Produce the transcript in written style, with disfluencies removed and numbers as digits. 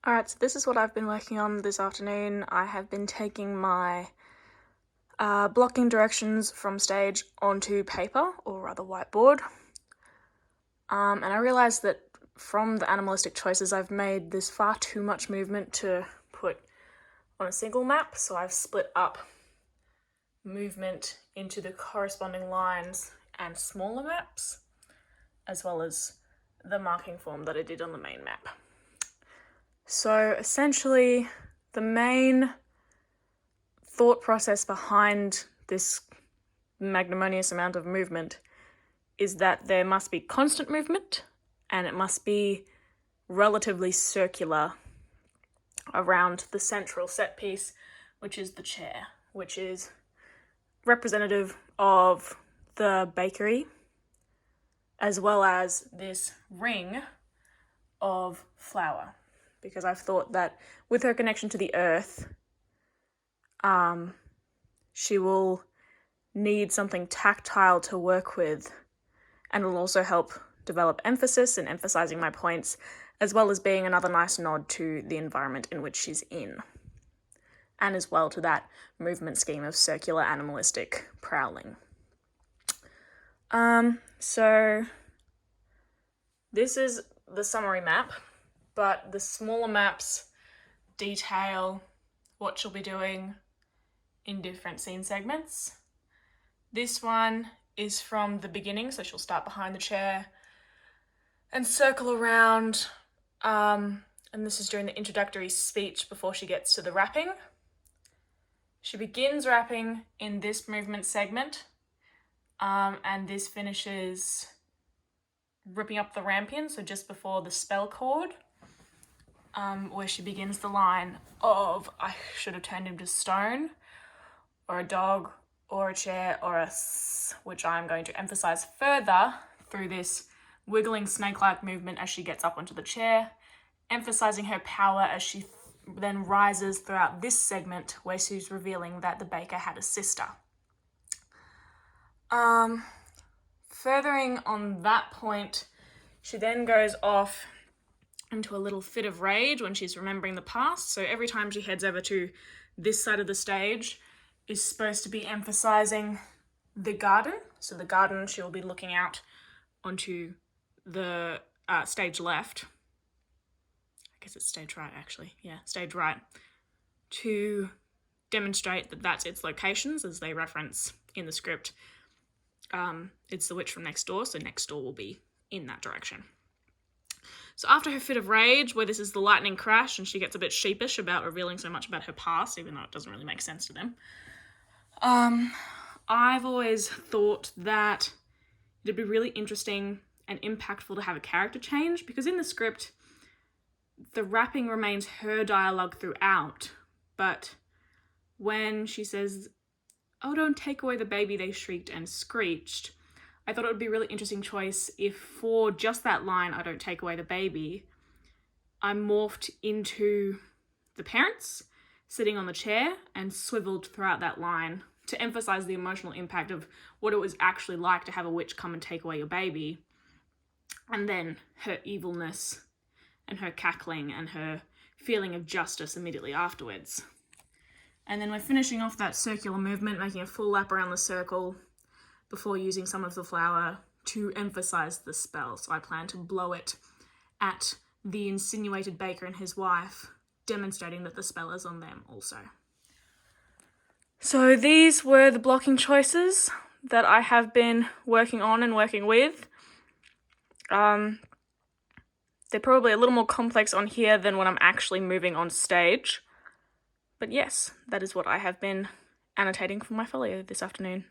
Alright, so this is what I've been working on this afternoon. I have been taking my blocking directions from stage onto paper, or rather whiteboard. And I realised that from the animalistic choices I've made, there's far too much movement to put on a single map, so I've split up movement into the corresponding lines and smaller maps, as well as the marking form that I did on the main map. So essentially, the main thought process behind this magnanimous amount of movement is that there must be constant movement and it must be relatively circular around the central set piece, which is the chair, which is representative of the bakery, as well as this ring of flour. Because I've thought that with her connection to the earth, she will need something tactile to work with, and will also help develop emphasis and emphasizing my points, as well as being another nice nod to the environment in which she's in, and as well to that movement scheme of circular animalistic prowling. So this is the summary map, but the smaller maps detail what she'll be doing in different scene segments. This one is from the beginning, so she'll start behind the chair and circle around, and this is during the introductory speech before she gets to the rapping. She begins rapping in this movement segment, and this finishes ripping up the rampion, so just before the spell chord, where she begins the line of, "I should have turned him to stone," or a dog, or a chair, or a which I'm going to emphasize further through this wiggling snake-like movement as she gets up onto the chair, emphasizing her power as she then rises throughout this segment where she's revealing that the baker had a sister. Furthering on that point, she then goes off into a little fit of rage when she's remembering the past. So every time she heads over to this side of the stage is supposed to be emphasizing the garden. So the garden, she'll be looking out onto the stage left. I guess it's stage right, actually. Yeah, stage right. To demonstrate that that's its locations, as they reference in the script. It's the witch from next door, so next door will be in that direction. So after her fit of rage, where this is the lightning crash and she gets a bit sheepish about revealing so much about her past, even though it doesn't really make sense to them, I've always thought that it'd be really interesting and impactful to have a character change, because in the script, the rapping remains her dialogue throughout, but when she says, "Oh, don't take away the baby," they shrieked and screeched, I thought it would be a really interesting choice if for just that line, "I don't take away the baby," I morphed into the parents sitting on the chair and swiveled throughout that line to emphasize the emotional impact of what it was actually like to have a witch come and take away your baby, and then her evilness and her cackling and her feeling of justice immediately afterwards. And then we're finishing off that circular movement, making a full lap around the circle before using some of the flour to emphasize the spell. So I plan to blow it at the insinuated baker and his wife, demonstrating that the spell is on them also. So these were the blocking choices that I have been working on and working with. They're probably a little more complex on here than when I'm actually moving on stage. But yes, that is what I have been annotating for my folio this afternoon.